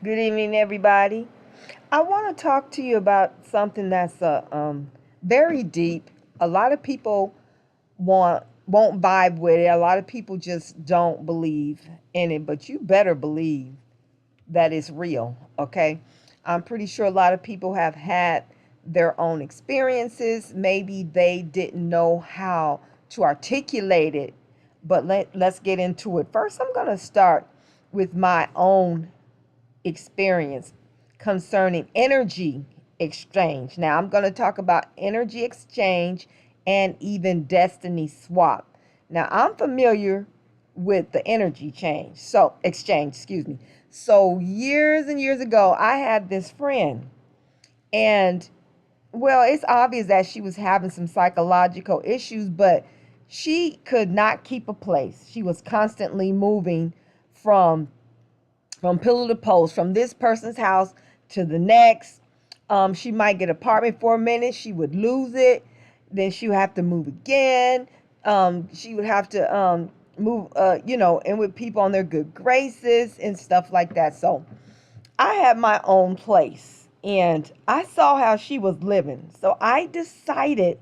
Good evening, everybody. I want to talk to you about something that's very deep. A lot of people won't vibe with it. A lot of people just don't believe in it, but you better believe that it's real. Okay, I'm pretty sure a lot of people have had their own experiences. Maybe they didn't know how to articulate it, but let's get into it. First, I'm going to start with my own experience concerning energy exchange. Now, I'm going to talk about energy exchange and even destiny swap. Now, I'm familiar with the energy change. So, exchange, excuse me. So, years and years ago, I had this friend, and well, it's obvious that she was having some psychological issues, but she could not keep a place. She was constantly moving from from pillar to post, from this person's house to the next. She might get an apartment for a minute, she would lose it, then she would have to move again. She would have to move, and with people on their good graces and stuff like that. So I had my own place and I saw how she was living. So I decided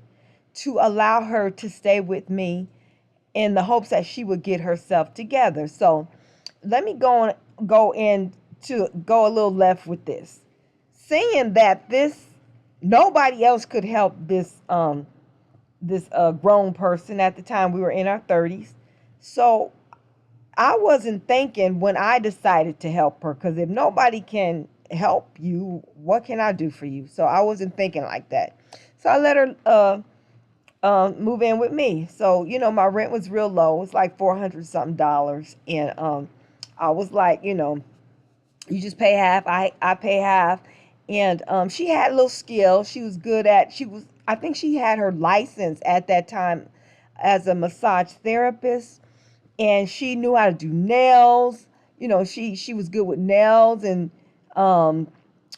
to allow her to stay with me in the hopes that she would get herself together. So let me go a little left with this. Seeing that this nobody else could help this grown person at the time, we were in our 30s. So I wasn't thinking when I decided to help her, because if nobody can help you, what can I do for you? So I wasn't thinking like that. So I let her move in with me. So, my rent was real low. It was like 400 something dollars. And I was like, you just pay half, I pay half. And she had a little skill. She was good at, I think she had her license at that time as a massage therapist. And she knew how to do nails. She was good with nails and um,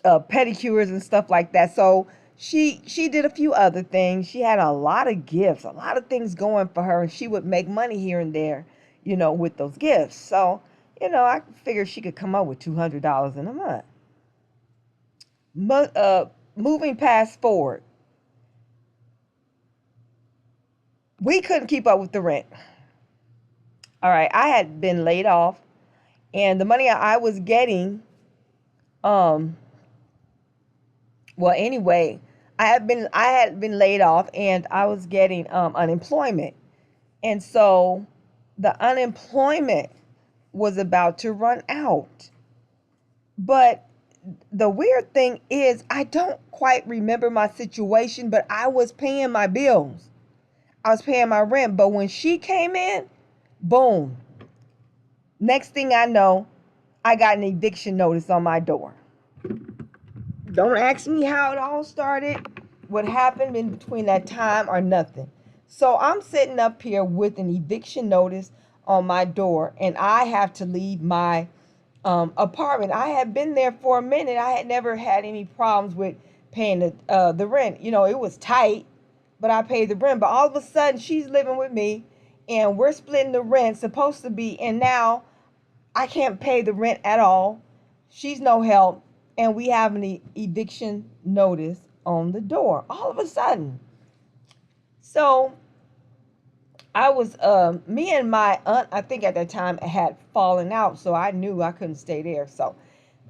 pedicures and stuff like that. So she did a few other things. She had a lot of gifts, a lot of things going for her, and she would make money here and there, with those gifts. So, I figured she could come up with $200 in a month. Moving past forward, we couldn't keep up with the rent. All right, I had been laid off, and the money I was getting, um, well, anyway, I had been laid off, and I was getting unemployment. And so the unemployment was about to run out. But the weird thing is, I don't quite remember my situation, but I was paying my bills. I was paying my rent. But when she came in, boom. Next thing I know, I got an eviction notice on my door. Don't ask me how it all started, what happened in between that time, or nothing. So I'm sitting up here with an eviction notice on my door, and I have to leave my apartment. I had been there for a minute. I had never had any problems with paying the rent. It was tight, but I paid the rent. But all of a sudden, she's living with me, and we're splitting the rent. Supposed to be, and now I can't pay the rent at all. She's no help, and we have an eviction notice on the door. All of a sudden, so me and my aunt, I think at that time, had fallen out, so I knew I couldn't stay there. So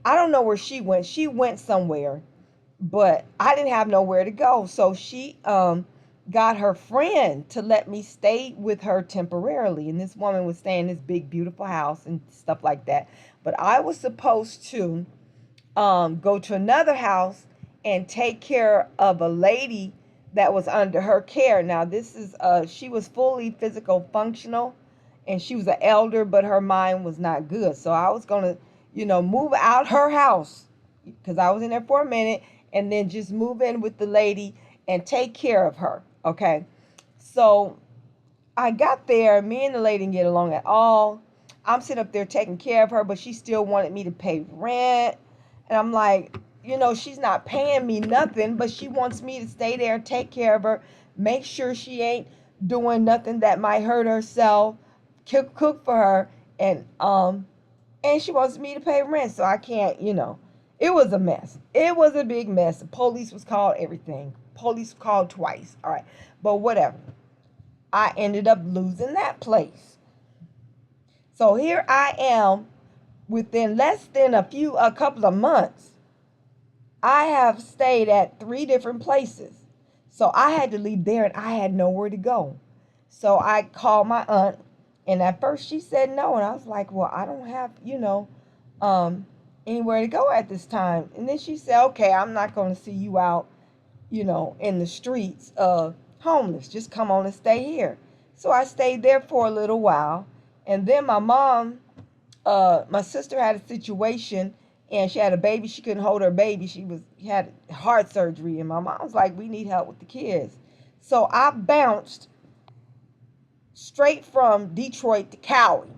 I don't know where she went. She went somewhere, but I didn't have nowhere to go. So she got her friend to let me stay with her temporarily. And this woman was staying in this big, beautiful house and stuff like that. But I was supposed to go to another house and take care of a lady that was under her care. Now, she was fully physical functional, and she was an elder, but her mind was not good. So I was going to, move out her house, because I was in there for a minute, and then just move in with the lady and take care of her. Okay. So I got there. Me and the lady didn't get along at all. I'm sitting up there taking care of her, but she still wanted me to pay rent. And I'm like, she's not paying me nothing, but she wants me to stay there and take care of her, make sure she ain't doing nothing that might hurt herself, cook for her, and and she wants me to pay rent, so I can't, It was a mess. It was a big mess. The police was called, everything. Police called twice. All right. But whatever. I ended up losing that place. So here I am within less than a couple of months. I have stayed at 3 different places. So I had to leave there and I had nowhere to go. So I called my aunt, and at first she said no. And I was like, well, I don't have, um, anywhere to go at this time. And then she said, okay, I'm not going to see you out, in the streets, homeless. Just come on and stay here. So I stayed there for a little while. And then my sister had a situation, and she had a baby. She couldn't hold her baby. She had heart surgery, and my mom was like, we need help with the kids. So I bounced straight from Detroit to Cali.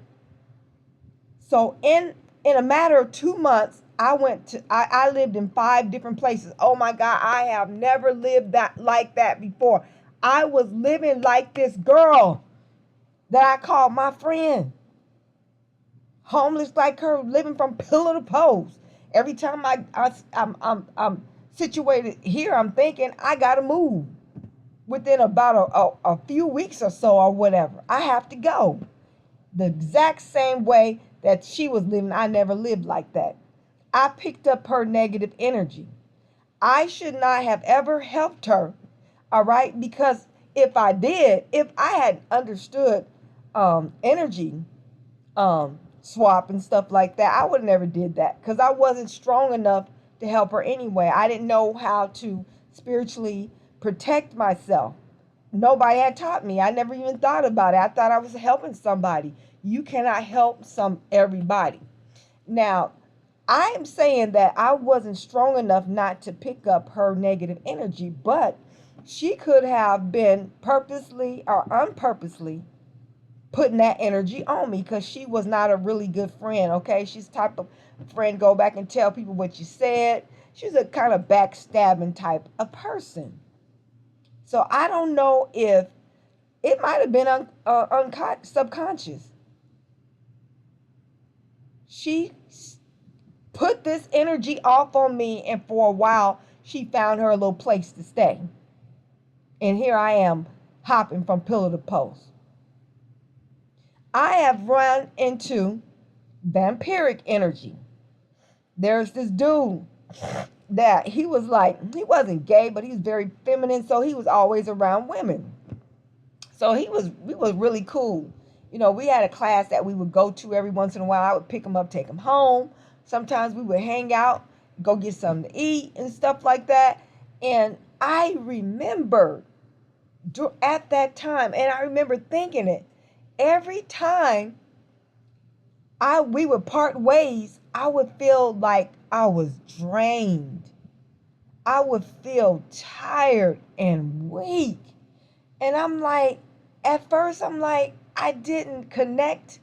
So in a matter of 2 months, I lived in 5 different places. Oh my God, I have never lived like that before. I was living like this girl that I called my friend. Homeless like her, living from pillar to post. Every time I'm situated here, I'm thinking I gotta move within about a few weeks or so, or whatever. I have to go. The exact same way that she was living, I never lived like that. I picked up her negative energy. I should not have ever helped her, all right? Because if I had understood energy swap and stuff like that, I would have never did that, because I wasn't strong enough to help her anyway. I didn't know how to spiritually protect myself. Nobody had taught me. I never even thought about it. I thought I was helping somebody. You cannot help everybody. Now, I am saying that I wasn't strong enough not to pick up her negative energy, but she could have been purposely or unpurposely putting that energy on me, because she was not a really good friend, okay? She's the type of friend, go back and tell people what you said. She's a kind of backstabbing type of person. So I don't know if it might have been subconscious. She put this energy off on me, and for a while, she found her a little place to stay. And here I am, hopping from pillar to post. I have run into vampiric energy. There's this dude that he wasn't gay, but he was very feminine, so he was always around women. So we was really cool. We had a class that we would go to every once in a while. I would pick him up, take him home. Sometimes we would hang out, go get something to eat and stuff like that. And I remember at that time, and I remember thinking it, every time we would part ways, I would feel like I was drained. I would feel tired and weak. And at first I'm like, I didn't connect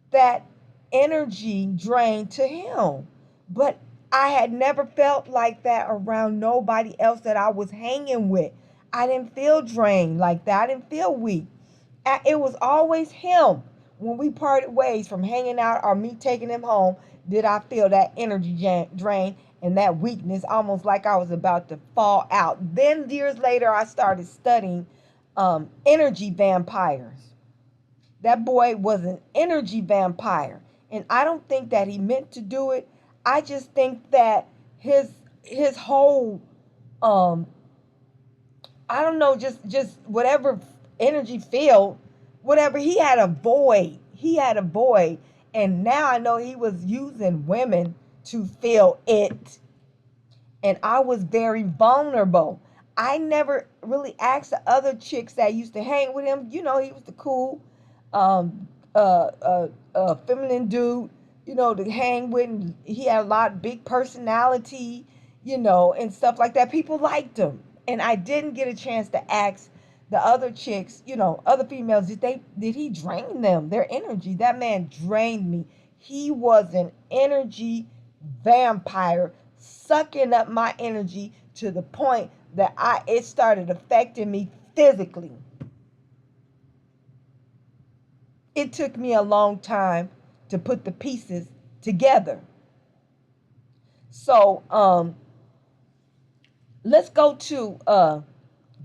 that energy drain to him. But I had never felt like that around nobody else that I was hanging with. I didn't feel drained like that. I didn't feel weak. It was always him. When we parted ways from hanging out or me taking him home, did I feel that energy drain and that weakness, almost like I was about to fall out. Then years later, I started studying energy vampires. That boy was an energy vampire. And I don't think that he meant to do it. I just think that his whole I don't know, just whatever energy field, whatever, he had a void. He had a void. And now I know he was using women to fill it. And I was very vulnerable. I never really asked the other chicks that used to hang with him. He was the cool, feminine dude, to hang with. And he had a big personality, and stuff like that. People liked him. And I didn't get a chance to ask the other chicks, other females, did he drain them, their energy? That man drained me. He was an energy vampire, sucking up my energy to the point that it started affecting me physically. It took me a long time to put the pieces together. So let's go to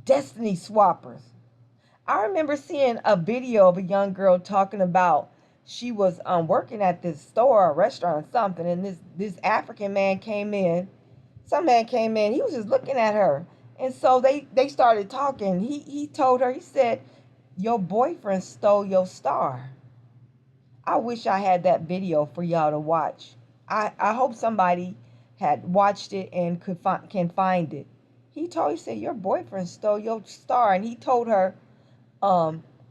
Destiny Swappers. I remember seeing a video of a young girl talking about she was working at this store or restaurant or something, and this African man came in. Some man came in. He was just looking at her, and so they started talking. He told her, he said, "Your boyfriend stole your star." I wish I had that video for y'all to watch. I hope somebody had watched it and can find it. He said, "Your boyfriend stole your star," and he told her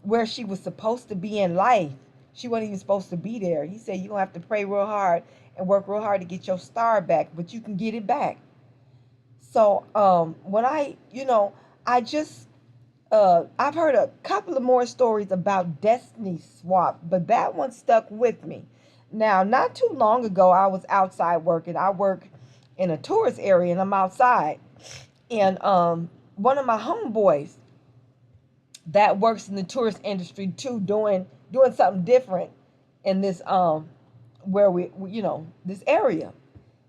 where she was supposed to be in life. She wasn't even supposed to be there. He said, "You're going to have to pray real hard and work real hard to get your star back, but you can get it back." So when I just, I've heard a couple of more stories about Destiny Swap, but that one stuck with me. Now, not too long ago, I was outside working. I work in a tourist area, and I'm outside. And one of my homeboys that works in the tourist industry too, doing something different in this where we this area.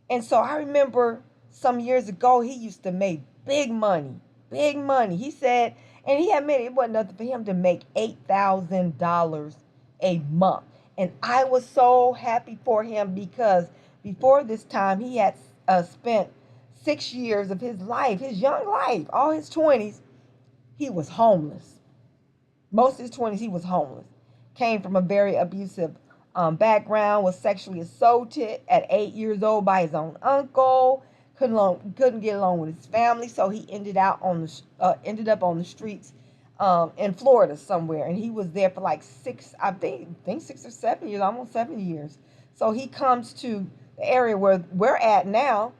And so I remember some years ago he used to make big money, big money. He said, and he admitted it wasn't nothing for him to make $8,000 a month. And I was so happy for him because before this time he had spent 6 years of his life, his young life, all his 20s, he was homeless. Most of his 20s, he was homeless. Came from a very abusive background, was sexually assaulted at 8 years old by his own uncle. Couldn't get along with his family, so he ended up on the streets in Florida somewhere, and he was there for like I think 6 or 7 years, almost 7 years. So he comes to the area where we're at now,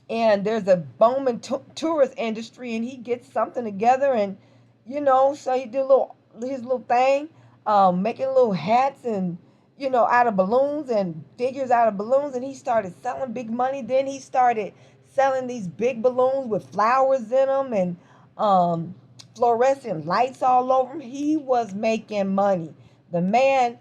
and there's a booming tourist industry, and he gets something together, and so he did his little thing, making little hats and out of balloons and figures out of balloons, and he started selling big money. Then he started selling these big balloons with flowers in them and fluorescent lights all over them. He was making money. The man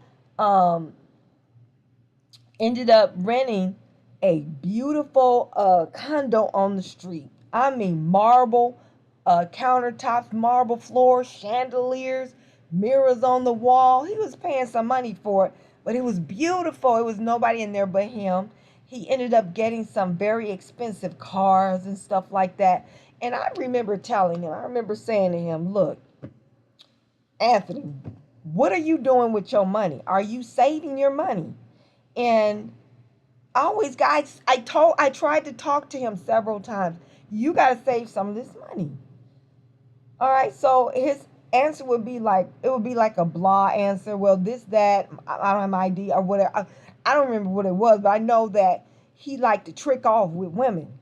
ended up renting a beautiful condo on the street. I mean, marble countertops, marble floors, chandeliers, mirrors on the wall. He was paying some money for it, but it was beautiful. It was nobody in there but him. He ended up getting some very expensive cars and stuff like that. And I remember saying to him, "Look, Anthony, what are you doing with your money? Are you saving your money?" And I tried to talk to him several times. You got to save some of this money. All right. So his answer would be like a blah answer. Well, this, that, I don't have my ID or whatever. I don't remember what it was, but I know that he liked to trick off with women.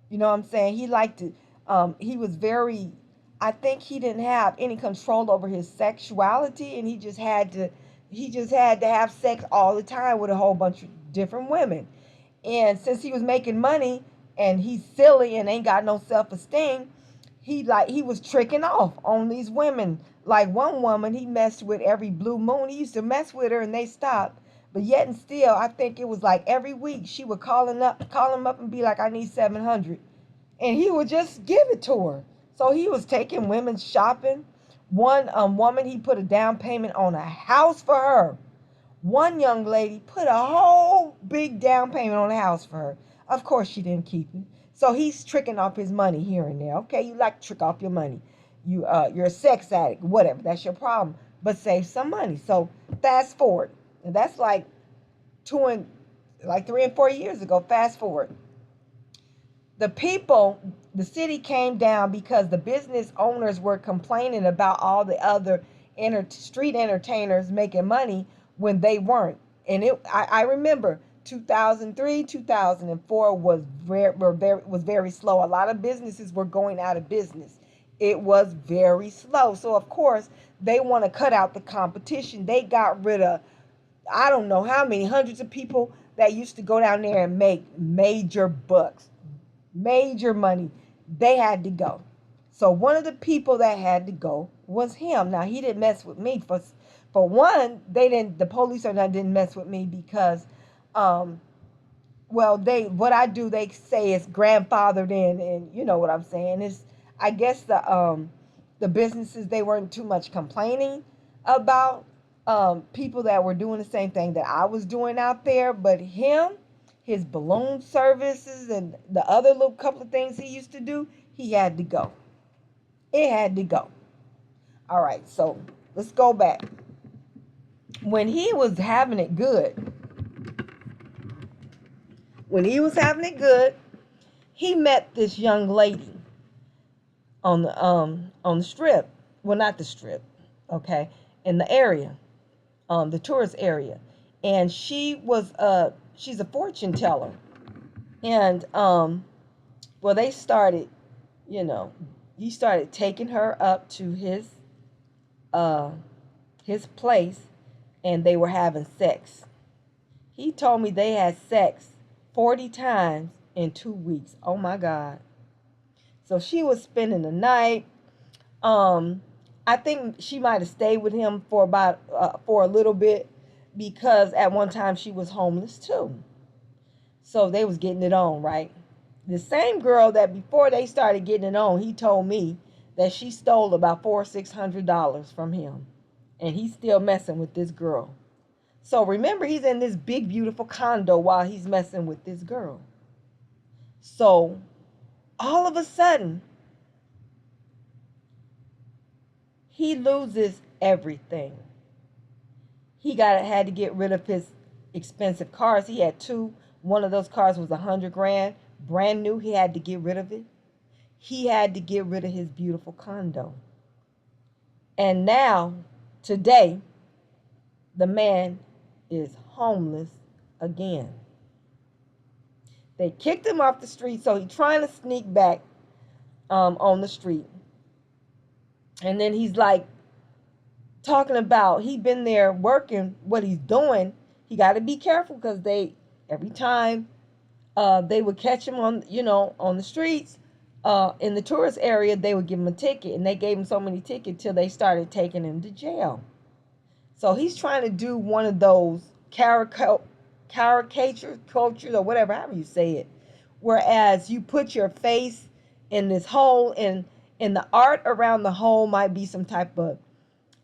You know what I'm saying? He liked to, he was very, I think he didn't have any control over his sexuality, and he just had to have sex all the time with a whole bunch of different women. And since he was making money and he's silly and ain't got no self-esteem, he was tricking off on these women. Like one woman he messed with every blue moon. He used to mess with her and they stopped. But yet and still, I think it was like every week she would call him up and be like, "I need 700." And he would just give it to her. So he was taking women shopping. One woman, he put a down payment on a house for her. One young lady put a whole big down payment on a house for her. Of course, she didn't keep it. So he's tricking off his money here and there. Okay, you like to trick off your money. You're a sex addict, whatever. That's your problem. But save some money. So fast forward. And that's like 3 and 4 years ago. Fast forward. The city came down because the business owners were complaining about all the other street entertainers making money when they weren't. And I remember 2003, 2004 was very slow. A lot of businesses were going out of business. It was very slow. So of course they want to cut out the competition. They got rid of, I don't know how many hundreds of people that used to go down there and make major bucks, major money. They had to go. So one of the people that had to go was him. Now he didn't mess with me for one. The police or not didn't mess with me because well, what I do, they say it's grandfathered in, and you know what I'm saying. Is I guess the businesses, they weren't too much complaining about people that were doing the same thing that I was doing out there, but his balloon services and the other little couple of things he used to do, he had to go. It had to go. All right, so let's go back. When he was having it good, when he was having it good, he met this young lady on the strip. Well, not the strip, okay, in the area, the tourist area, and she's a fortune teller, and well, they started, you know, he started taking her up to uh his place, and they were having sex. He told me they had sex 40 times in 2 weeks. Oh my God. So she was spending the night. I think she might have stayed with him for about for a little bit, because at one time she was homeless too. So they was getting it on, right? The same girl that before they started getting it on, he told me that she stole about $400-600 from him, and he's still messing with this girl. So remember, he's in this big, beautiful condo while he's messing with this girl. So all of a sudden, he loses everything. Had to get rid of his expensive cars. He had two. One of those cars was $100,000, brand new. He had to get rid of it. He had to get rid of his beautiful condo. And now, today, the man is homeless again. They kicked him off the street, so he's trying to sneak back on the street. And then he's like talking about he been there working, what he's doing. He got to be careful, because every time they would catch him on the streets in the tourist area, they would give him a ticket, and they gave him so many tickets till they started taking him to jail. So he's trying to do one of those caricature cultures, or whatever, however you say it, whereas you put your face in this hole, and the art around the hole might be some type of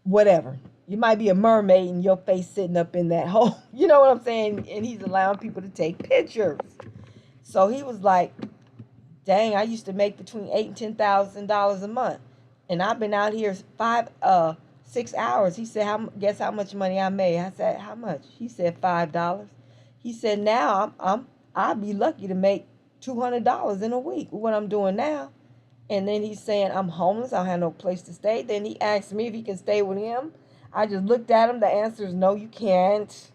whatever. You might be a mermaid and your face sitting up in that hole. You know what I'm saying? And he's allowing people to take pictures. So he was like, dang, I used to make between $8,000 and $10,000 a month, and I've been out here 6 hours. He said, guess how much money I made? I said, how much? He said, $5. He said, now I'd be lucky to make $200 in a week with what I'm doing now. And then he's saying, I'm homeless. I don't have no place to stay. Then he asked me if he can stay with him. I just looked at him. The answer is no, you can't.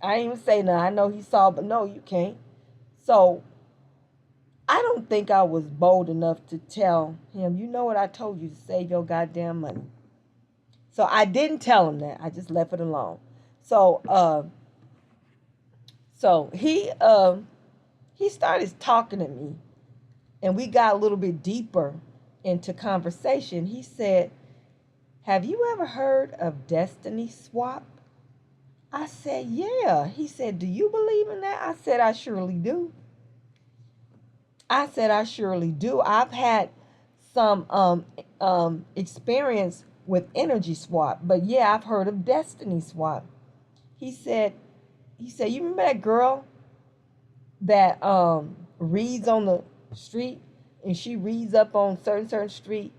I didn't even say no. I know he saw, but no, you can't. So I don't think I was bold enough to tell him, you know what, I told you to save your goddamn money. So I didn't tell him that. I just left it alone. So he started talking to me, and we got a little bit deeper into conversation. He said, have you ever heard of destiny swap? I said, yeah. He said, do you believe in that? I said, I surely do. I've had some experience with energy swap, but yeah, I've heard of destiny swap. He said, you remember that girl that reads on the street, and she reads up on certain street?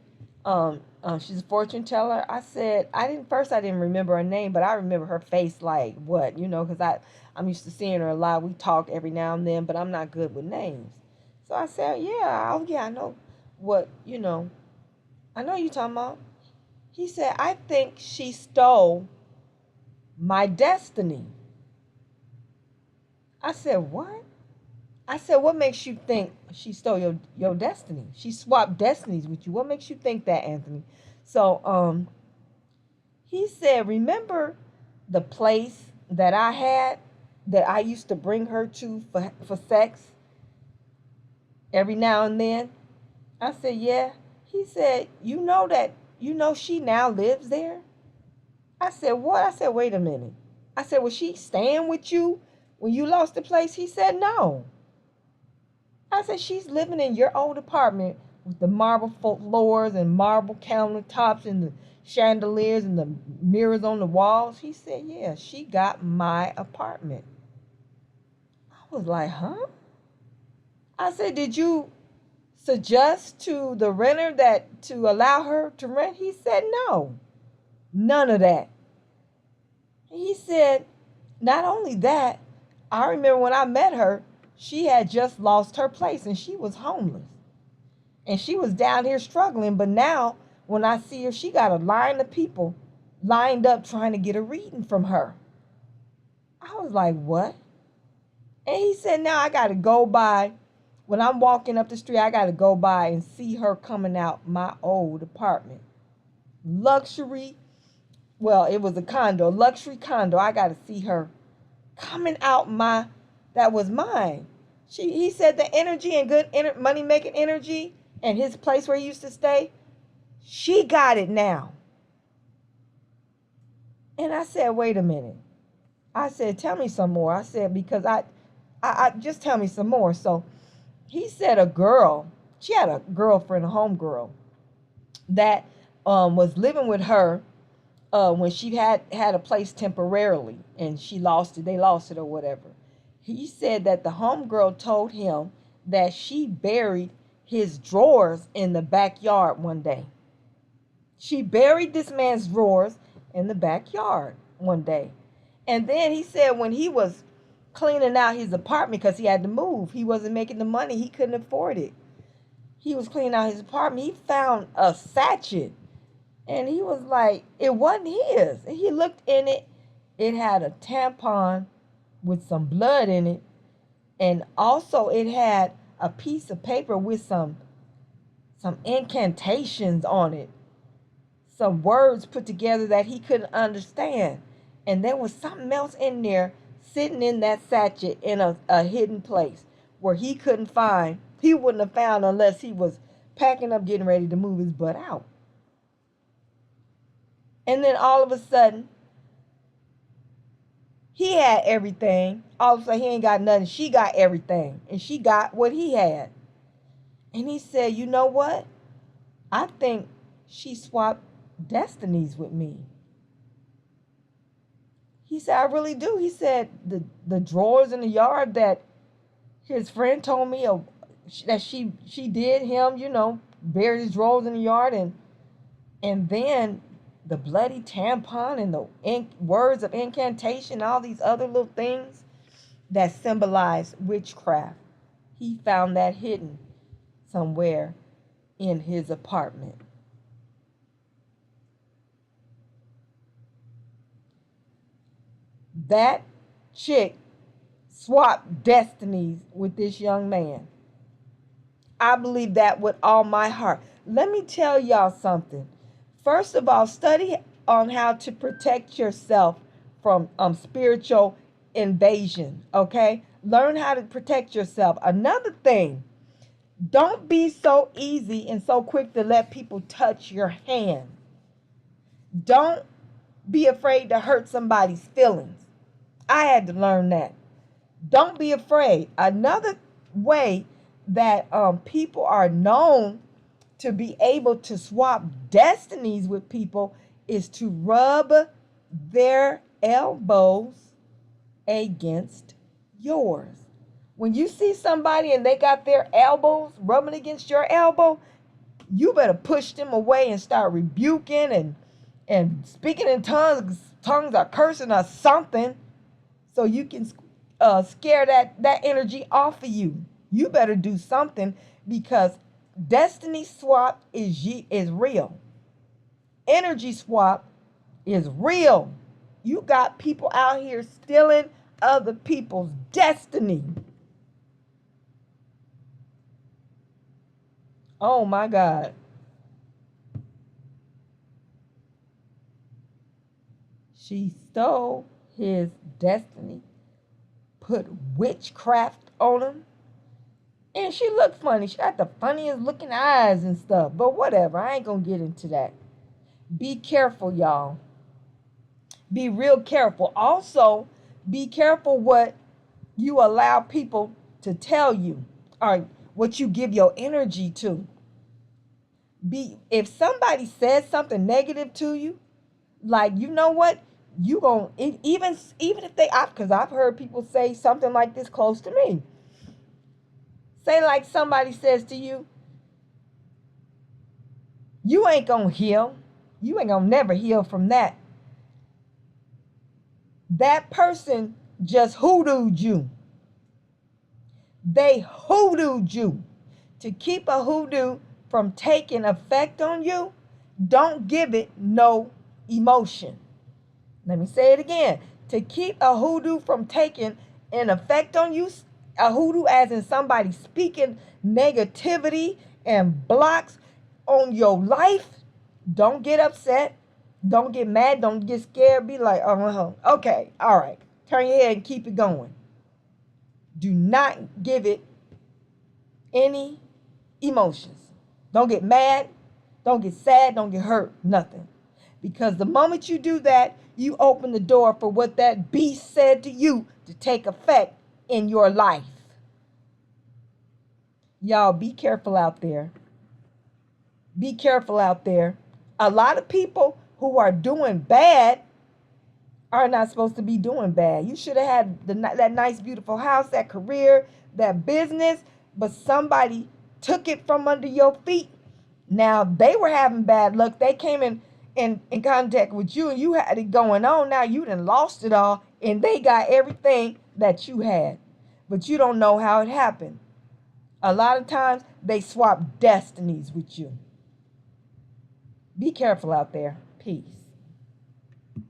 She's a fortune teller. I said, I didn't remember her name, but I remember her face, like what, because I'm used to seeing her a lot. We talk every now and then, but I'm not good with names. So I said, yeah, I know what, I know you talking about. He said, I think she stole my destiny. I said, what? I said, what makes you think she stole your destiny? She swapped destinies with you. What makes you think that, Anthony? So he said, remember the place that I had that I used to bring her to for sex every now and then? I said, yeah. He said, you know she now lives there? I said, what? I said, wait a minute. I said, was she staying with you when you lost the place? He said, no. I said, she's living in your old apartment with the marble floors and marble countertops and the chandeliers and the mirrors on the walls. He said, yeah, she got my apartment. I was like, huh? I said, did you suggest to the renter that to allow her to rent? He said, no, none of that. He said, not only that, I remember when I met her, she had just lost her place and she was homeless. And she was down here struggling. But now, when I see her, she got a line of people lined up trying to get a reading from her. I was like, what? And he said, now I got to go by. When I'm walking up the street, I got to go by and see her coming out my old apartment. Luxury. Well, it was a condo, luxury condo. I got to see her coming out that was mine. He said the energy and good money making energy and his place where he used to stay, she got it now. And I said, wait a minute. I said, tell me some more. I said, because I just tell me some more. So he said she had a girlfriend, a homegirl, that was living with her when she had a place temporarily and they lost it or whatever. He said that the homegirl told him that she buried his drawers in the backyard one day. She buried this man's drawers in the backyard one day. And then he said when he was cleaning out his apartment, because he had to move, he wasn't making the money, he couldn't afford it. He was cleaning out his apartment, he found a sachet. And he was like, it wasn't his. And he looked in it. It had a tampon with some blood in it. And also it had a piece of paper with some incantations on it. Some words put together that he couldn't understand. And there was something else in there sitting in that sachet in a hidden place where he wouldn't have found unless he was packing up, getting ready to move his butt out. And then all of a sudden, he had everything. All of a sudden, he ain't got nothing. She got everything. And she got what he had. And he said, you know what? I think she swapped destinies with me. He said, I really do. He said, the drawers in the yard that his friend told me that she did him, buried his drawers in the yard. And then the bloody tampon and the words of incantation, all these other little things that symbolize witchcraft. He found that hidden somewhere in his apartment. That chick swapped destinies with this young man. I believe that with all my heart. Let me tell y'all something. First of all, study on how to protect yourself from spiritual invasion, okay? Learn how to protect yourself. Another thing, don't be so easy and so quick to let people touch your hand. Don't be afraid to hurt somebody's feelings. I had to learn that. Don't be afraid. Another way that people are known to be able to swap destinies with people is to rub their elbows against yours. When you see somebody and they got their elbows rubbing against your elbow, you better push them away and start rebuking and speaking in tongues or cursing or something, so you can scare that energy off of you. You better do something, because destiny swap is real. Energy swap is real. You got people out here stealing other people's destiny. Oh my God. She stole his destiny, put witchcraft on him. And she looked funny. She got the funniest looking eyes and stuff. But whatever. I ain't going to get into that. Be careful, y'all. Be real careful. Also, be careful what you allow people to tell you, or what you give your energy to. If somebody says something negative to you, like, you know what, you gon' even if they, because I've heard people say something like this close to me. Say, like, somebody says to you, you ain't gonna heal. You ain't gonna never heal from that. That person just hoodooed you. They hoodooed you. To keep a hoodoo from taking effect on you, don't give it no emotion. Let me say it again. To keep a hoodoo from taking an effect on you, a hoodoo as in somebody speaking negativity and blocks on your life, don't get upset. Don't get mad. Don't get scared. Be like, oh, okay, all right. Turn your head and keep it going. Do not give it any emotions. Don't get mad. Don't get sad. Don't get hurt. Nothing. Because the moment you do that, you open the door for what that beast said to you to take effect in your life. Y'all, be careful out there. Be careful out there. A lot of people who are doing bad are not supposed to be doing bad. You should have had that nice, beautiful house, that career, that business, but somebody took it from under your feet. Now, they were having bad luck. They came in contact with you, and you had it going on. Now you done lost it all, and they got everything that you had. But you don't know how it happened. A lot of times, they swap destinies with you. Be careful out there. Peace.